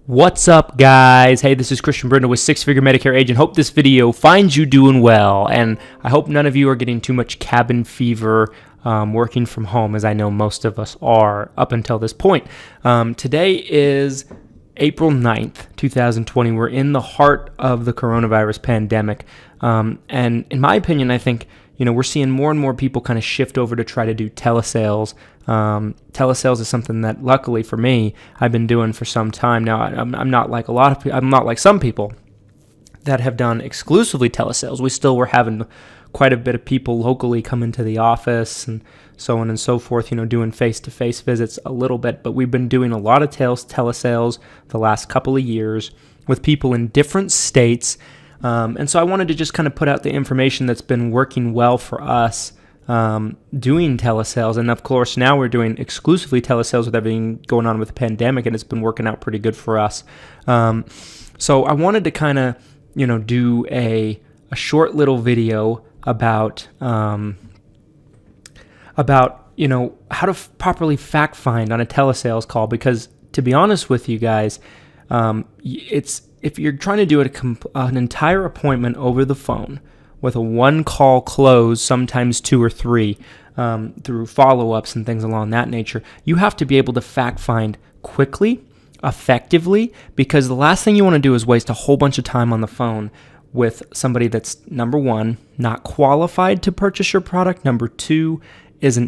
What's up, guys? Hey, this is Christian Brindle with Six Figure Medicare Agent. Hope this video finds you doing well, and I hope none of you are getting too much cabin fever working from home, as I know most of us are up until this point. Today is April 9th, 2020. We're in the heart of the coronavirus pandemic, and in my opinion, I think we're seeing more and more people kind of shift over to try to do telesales. Telesales is something that, luckily for me, I've been doing for some time now. I'm not like a lot of people. I'm not like some people that have done exclusively telesales. We still were having quite a bit of people locally come into the office and so on and so forth. Doing face-to-face visits a little bit, but we've been doing a lot of telesales the last couple of years with people in different states. And so I wanted to just kind of put out the information that's been working well for us doing telesales. And of course, now we're doing exclusively telesales with everything going on with the pandemic, and it's been working out pretty good for us. So I wanted to kind of, do a short little video about how to properly fact find on a telesales call, because to be honest with you guys, if you're trying to do an entire appointment over the phone with a one-call close, sometimes two or three, through follow-ups and things along that nature, you have to be able to fact-find quickly, effectively, because the last thing you want to do is waste a whole bunch of time on the phone with somebody that's, number one, not qualified to purchase your product, number two,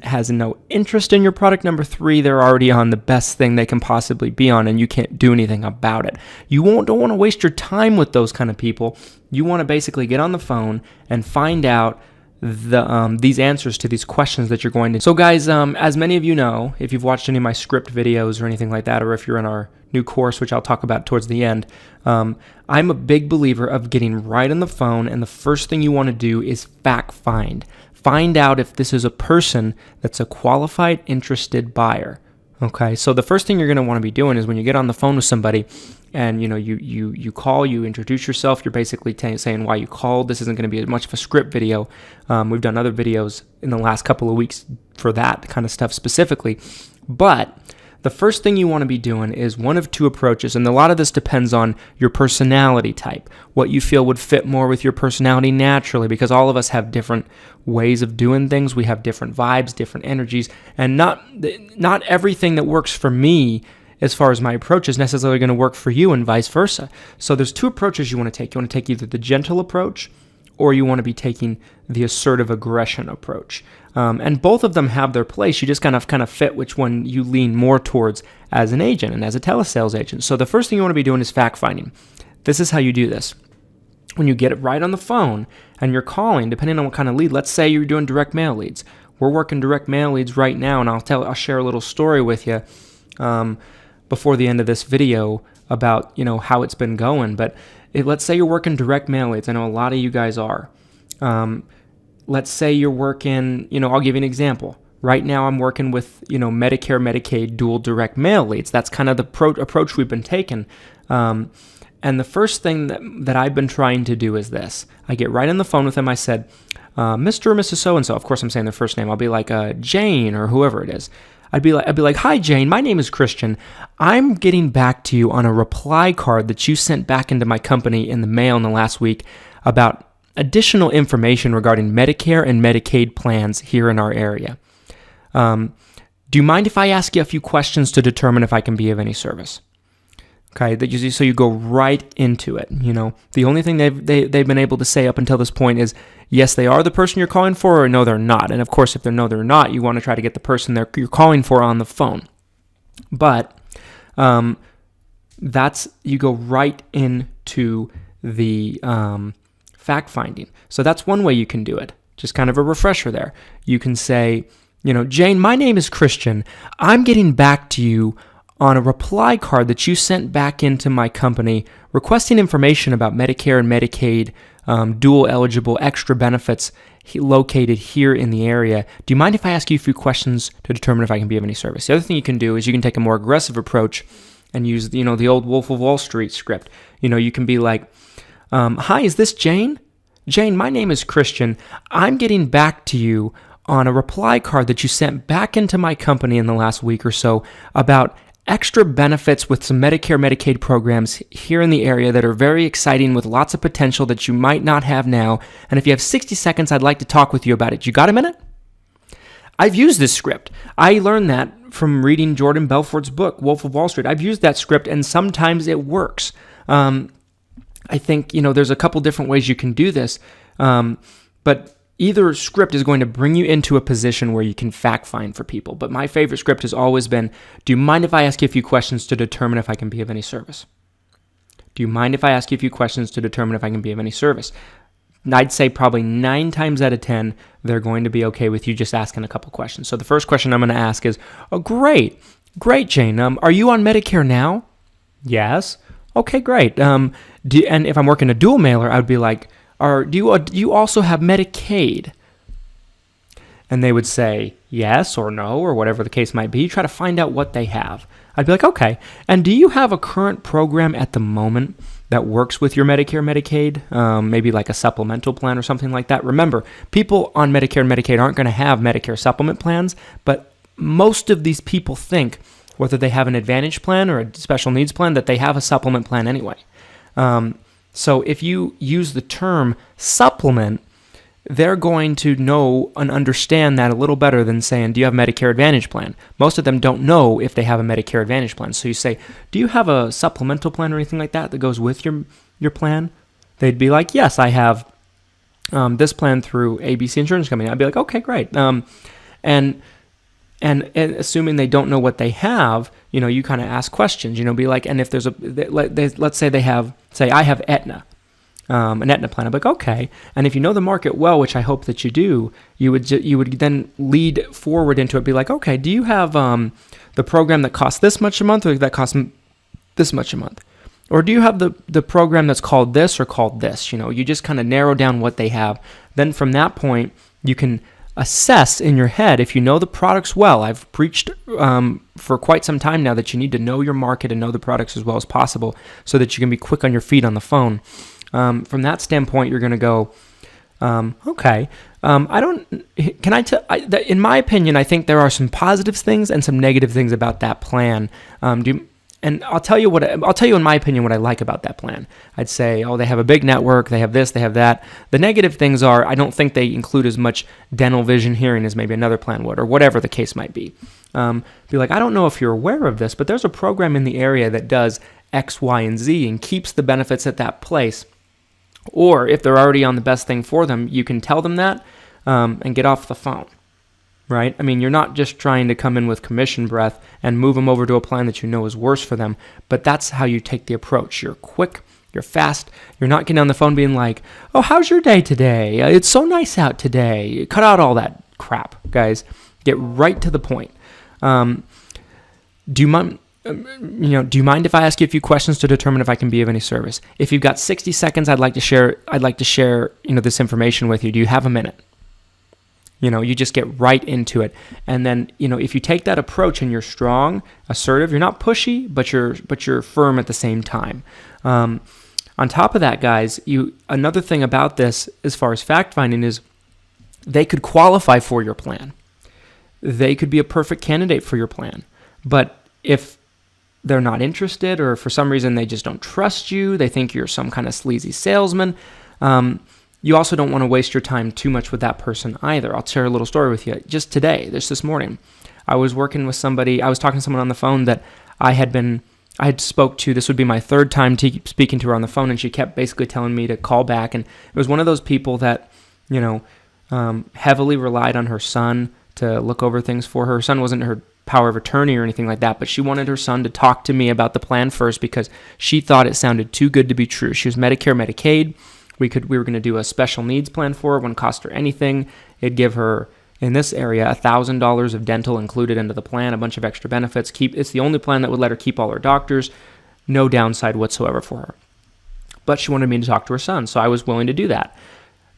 has no interest in your product, number three, they're already on the best thing they can possibly be on, and you can't do anything about it. You don't want to waste your time with those kind of people. You want to basically get on the phone and find out these answers to these questions that you're going to. So guys, as many of you know, if you've watched any of my script videos or anything like that, or if you're in our new course, which I'll talk about towards the end, I'm a big believer of getting right on the phone, and the first thing you want to do is fact find. Find out if this is a person that's a qualified, interested buyer. Okay, so the first thing you're going to want to be doing is when you get on the phone with somebody and you call, you introduce yourself, you're basically saying why you called. This isn't going to be much of a script video. We've done other videos in the last couple of weeks for that kind of stuff specifically. But the first thing you want to be doing is one of two approaches, and a lot of this depends on your personality type, what you feel would fit more with your personality naturally, because all of us have different ways of doing things. We have different vibes, different energies, and not everything that works for me as far as my approach is necessarily going to work for you, and vice versa. So there's two approaches you want to take. You want to take either the gentle approach, or you want to be taking the assertive aggression approach. And both of them have their place. You just kind of fit which one you lean more towards as an agent and as a telesales agent. So the first thing you want to be doing is fact finding. This is how you do this. When you get it right on the phone and you're calling, depending on what kind of lead, let's say you're doing direct mail leads. We're working direct mail leads right now, and I'll share a little story with you before the end of this video about how it's been going. But let's say you're working direct mail leads. I know a lot of you guys are. Let's say you're working, I'll give you an example. Right now I'm working with, Medicare, Medicaid, dual direct mail leads. That's kind of the approach we've been taking. And the first thing that I've been trying to do is this. I get right on the phone with them. I said, Mr. or Mrs. So-and-so. Of course I'm saying their first name. I'll be like Jane or whoever it is. I'd be like, hi, Jane, my name is Christian. I'm getting back to you on a reply card that you sent back into my company in the mail in the last week about additional information regarding Medicare and Medicaid plans here in our area. Do you mind if I ask you a few questions to determine if I can be of any service? Okay, so you go right into it. The only thing they've been able to say up until this point is yes, they are the person you're calling for, or no, they're not. And of course, if they're not, you want to try to get the person you're calling for on the phone. But you go right into the fact finding. So that's one way you can do it. Just kind of a refresher there. You can say, Jane, my name is Christian. I'm getting back to you on a reply card that you sent back into my company requesting information about Medicare and Medicaid dual eligible extra benefits located here in the area. Do you mind if I ask you a few questions to determine if I can be of any service? The other thing you can do is you can take a more aggressive approach and use the old Wolf of Wall Street script. You can be like, hi, is this Jane? Jane, my name is Christian. I'm getting back to you on a reply card that you sent back into my company in the last week or so about extra benefits with some Medicare, Medicaid programs here in the area that are very exciting with lots of potential that you might not have now. And if you have 60 seconds, I'd like to talk with you about it. You got a minute? I've used this script. I learned that from reading Jordan Belfort's book, Wolf of Wall Street. I've used that script, and sometimes it works. I think, there's a couple different ways you can do this, but either script is going to bring you into a position where you can fact find for people. But my favorite script has always been, do you mind if I ask you a few questions to determine if I can be of any service? Do you mind if I ask you a few questions to determine if I can be of any service? I'd say probably 9 times out of 10, they're going to be okay with you just asking a couple questions. So the first question I'm going to ask is, oh, great, Jane. Are you on Medicare now? Yes. Okay, great. And if I'm working a dual mailer, I would be like, do you also have Medicaid? And they would say yes or no or whatever the case might be. Try to find out what they have. I'd be like, okay. And do you have a current program at the moment that works with your Medicare, Medicaid? Maybe like a supplemental plan or something like that. Remember, people on Medicare and Medicaid aren't going to have Medicare supplement plans, but most of these people think, whether they have an Advantage plan or a special needs plan, that they have a supplement plan anyway. So if you use the term supplement, they're going to know and understand that a little better than saying, do you have a Medicare Advantage plan? Most of them don't know if they have a Medicare Advantage plan. So you say, do you have a supplemental plan or anything like that goes with your plan? They'd be like, yes, I have this plan through ABC Insurance Company. I'd be like, okay, great. And assuming they don't know what they have, you kind of ask questions, be like, and if there's let's say I have Aetna, an Aetna plan. I'm like, okay. And if you know the market well, which I hope that you do, you would then lead forward into it, be like, okay, do you have the program that costs this much a month or that costs this much a month? Or do you have the program that's called this or called this? You just kind of narrow down what they have. Then from that point, you can assess in your head if you know the products well. I've preached for quite some time now that you need to know your market and know the products as well as possible so that you can be quick on your feet on the phone. From that standpoint, you're going to go, okay. In my opinion, I think there are some positive things and some negative things about that plan. And I'll tell you in my opinion what I like about that plan. I'd say, they have a big network, they have this, they have that. The negative things are, I don't think they include as much dental, vision, hearing as maybe another plan would, or whatever the case might be. Be like, I don't know if you're aware of this, but there's a program in the area that does X, Y, and Z and keeps the benefits at that place. Or if they're already on the best thing for them, you can tell them that and get off the phone. Right? I mean, you're not just trying to come in with commission breath and move them over to a plan that you know is worse for them, but that's how you take the approach. You're quick, you're fast, you're not getting on the phone being like, oh, how's your day today? It's so nice out today. Cut out all that crap, guys. Get right to the point. Do you mind if I ask you a few questions to determine if I can be of any service? If you've got 60 seconds, I'd like to share, this information with you. Do you have a minute? You just get right into it. And then, if you take that approach and you're strong, assertive, you're not pushy, but you're firm at the same time. On top of that, guys, another thing about this as far as fact finding is they could qualify for your plan. They could be a perfect candidate for your plan. But if they're not interested or for some reason they just don't trust you, they think you're some kind of sleazy salesman, you also don't want to waste your time too much with that person either. I'll share a little story with you. Just today, this morning, I was talking to someone on the phone that I had spoke to. This would be my third time speaking to her on the phone, and she kept basically telling me to call back. And it was one of those people that, heavily relied on her son to look over things for her. Her son wasn't her power of attorney or anything like that, but she wanted her son to talk to me about the plan first because she thought it sounded too good to be true. She was Medicare, Medicaid. We were going to do a special needs plan for her. It wouldn't cost her anything. It'd give her, in this area, $1,000 of dental included into the plan, a bunch of extra benefits. It's the only plan that would let her keep all her doctors. No downside whatsoever for her. But she wanted me to talk to her son, so I was willing to do that.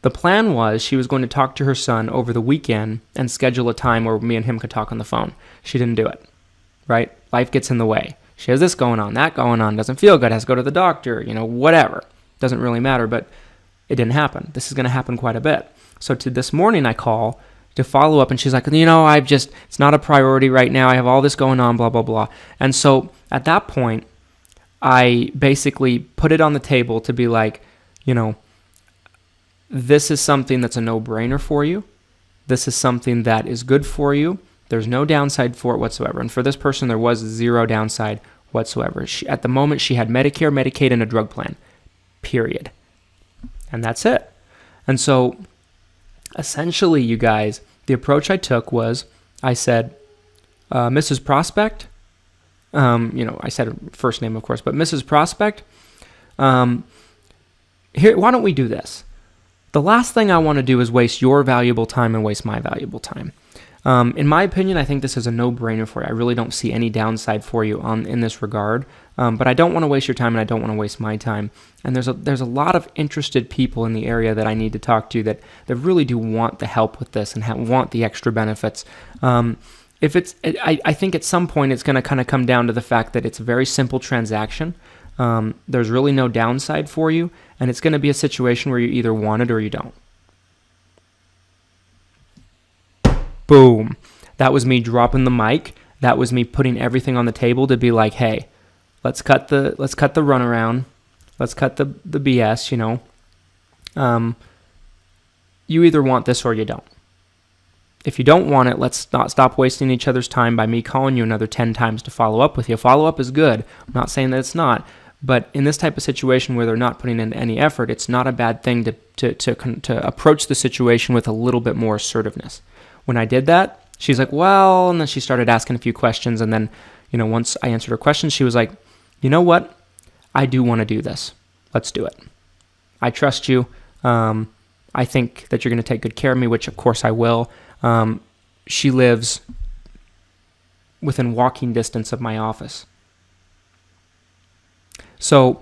The plan was she was going to talk to her son over the weekend and schedule a time where me and him could talk on the phone. She didn't do it, right? Life gets in the way. She has this going on, that going on, doesn't feel good, has to go to the doctor, whatever. Doesn't really matter, but it didn't happen. This is going to happen quite a bit. So to this morning I call to follow up, and she's like, it's not a priority right now. I have all this going on, blah, blah, blah. And so at that point, I basically put it on the table to be like, this is something that's a no-brainer for you. This is something that is good for you. There's no downside for it whatsoever. And for this person, there was zero downside whatsoever. At the moment, she had Medicare, Medicaid, and a drug plan, period. And that's it. And so essentially, you guys, the approach I took was I said, Mrs. Prospect, I said her first name, of course, but Mrs. Prospect, here, why don't we do this? The last thing I want to do is waste your valuable time and waste my valuable time. In my opinion, I think this is a no-brainer for you. I really don't see any downside for you in this regard, but I don't want to waste your time and I don't want to waste my time. And there's a lot of interested people in the area that I need to talk to that really do want the help with this and want the extra benefits. I think at some point it's going to kind of come down to the fact that it's a very simple transaction. There's really no downside for you, and it's going to be a situation where you either want it or you don't. Boom. That was me dropping the mic. That was me putting everything on the table to be like, hey, let's cut the runaround. Let's cut the BS, You either want this or you don't. If you don't want it, let's not stop wasting each other's time by me calling you another 10 times to follow up with you. Follow-up is good. I'm not saying that it's not. But in this type of situation where they're not putting in any effort, it's not a bad thing to approach the situation with a little bit more assertiveness. When I did that, she's like, well, and then she started asking a few questions. And then, once I answered her questions, she was like, you know what? I do want to do this. Let's do it. I trust you. I think that you're going to take good care of me, which of course I will. She lives within walking distance of my office. So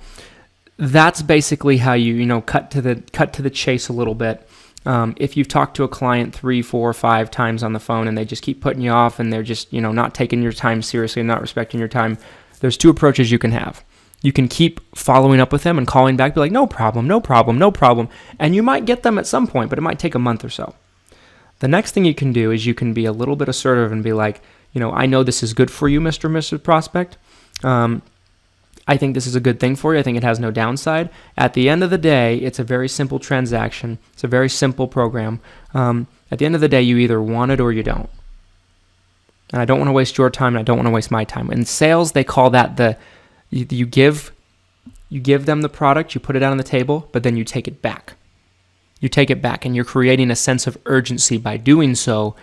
that's basically how you cut to the chase a little bit. If you've talked to a client 3, 4, 5 times on the phone and they just keep putting you off and they're just not taking your time seriously and not respecting your time, there's 2 approaches you can have. You can keep following up with them and calling back, be like, no problem, no problem, no problem, and you might get them at some point, but it might take a month or so. The next thing you can do is you can be a little bit assertive and be like, I know this is good for you, Mr. and Mrs. Prospect. I think this is a good thing for you. I think it has no downside. At the end of the day, it's a very simple transaction. It's a very simple program. At the end of the day, you either want it or you don't. And I don't want to waste your time and I don't want to waste my time. In sales, they call that you give them the product, you put it out on the table, but then you take it back. You take it back and you're creating a sense of urgency by doing so.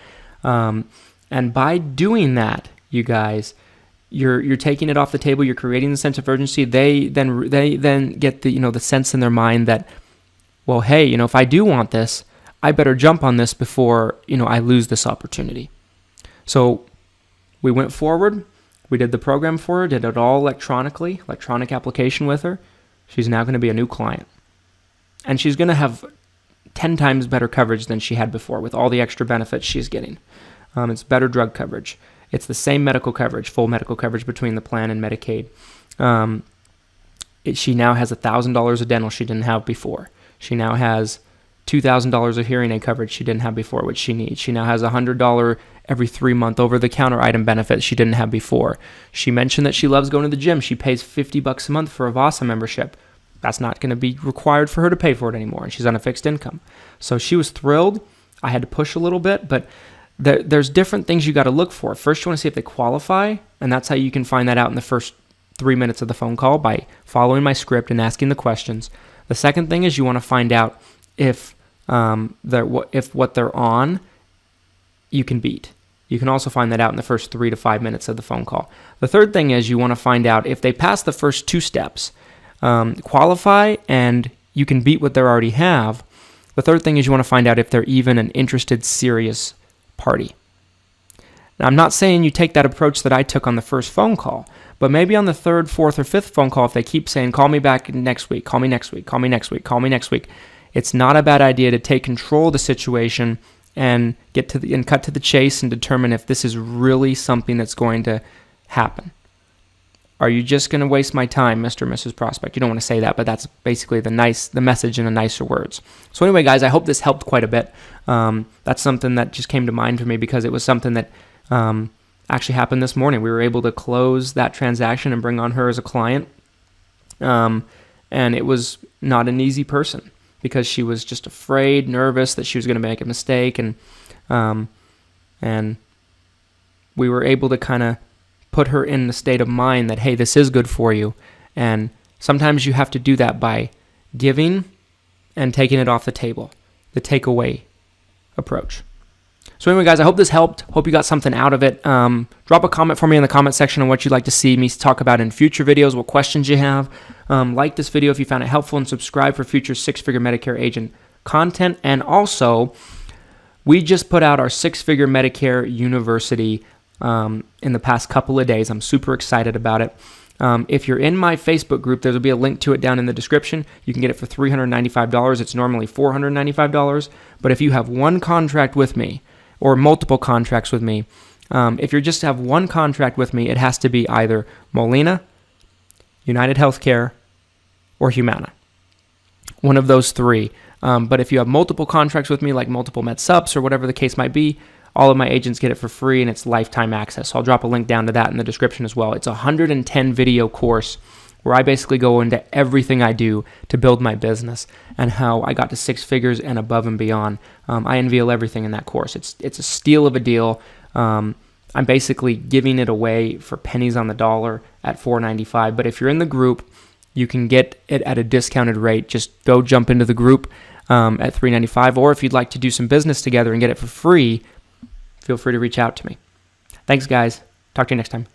And by doing that, you guys, you're taking it off the table. You're creating the sense of urgency. They then get the sense in their mind that, well, hey, if I do want this, I better jump on this before I lose this opportunity. So we went forward. We did the program for her. Did it all electronic application with her. She's now going to be a new client, and she's going to have 10 times better coverage than she had before with all the extra benefits she's getting. It's better drug coverage. It's the same medical coverage, full medical coverage between the plan and Medicaid. She now has $1,000 of dental she didn't have before. She now has $2,000 of hearing aid coverage she didn't have before, which she needs. She now has $100 every 3-month over-the-counter item benefit she didn't have before. She mentioned that she loves going to the gym. She pays $50 a month for a Vasa membership. That's not going to be required for her to pay for it anymore, and she's on a fixed income. So she was thrilled. I had to push a little bit, but there's different things you got to look for. First, you want to see if they qualify, and that's how you can find that out in the first 3 minutes of the phone call by following my script and asking the questions. The second thing is you want to find out if what they're on you can beat. You can also find that out in the first 3 to 5 minutes of the phone call. The third thing is you want to find out if they pass the first 2 steps, qualify, and you can beat what they already have. The third thing is you want to find out if they're even an interested, serious party. Now, I'm not saying you take that approach that I took on the first phone call, but maybe on the 3rd, 4th, or 5th phone call, if they keep saying, call me back next week, call me next week, call me next week, call me next week, it's not a bad idea to take control of the situation and cut to the chase and determine if this is really something that's going to happen. Are you just going to waste my time, Mr. and Mrs. Prospect? You don't want to say that, but that's basically the message in a nicer words. So anyway, guys, I hope this helped quite a bit. That's something that just came to mind for me because it was something that actually happened this morning. We were able to close that transaction and bring on her as a client. And it was not an easy person because she was just afraid, nervous that she was going to make a mistake. And we were able to kind of put her in the state of mind that, hey, this is good for you. And sometimes you have to do that by giving and taking it off the table, the takeaway approach. So anyway, guys, I hope this helped. Hope you got something out of it. Drop a comment for me in the comment section on what you'd like to see me talk about in future videos, what questions you have. Like this video if you found it helpful, and subscribe for future six-figure Medicare agent content. And also, we just put out our six-figure Medicare University in the past couple of days. I'm super excited about it. If you're in my Facebook group, there will be a link to it down in the description. You can get it for $395. It's normally $495. But if you have one contract with me or multiple contracts with me, if you just have one contract with me, it has to be either Molina, United Healthcare, or Humana. One of those three. But if you have multiple contracts with me, like multiple med subs or whatever the case might be, all of my agents get it for free, and it's lifetime access. So I'll drop a link down to that in the description as well. It's a 110 video course where I basically go into everything I do to build my business and how I got to six figures and above and beyond. I unveil everything in that course. It's a steal of a deal. I'm basically giving it away for pennies on the dollar at $495. But if you're in the group, you can get it at a discounted rate. Just go jump into the group at $395. Or if you'd like to do some business together and get it for free, feel free to reach out to me. Thanks, guys. Talk to you next time.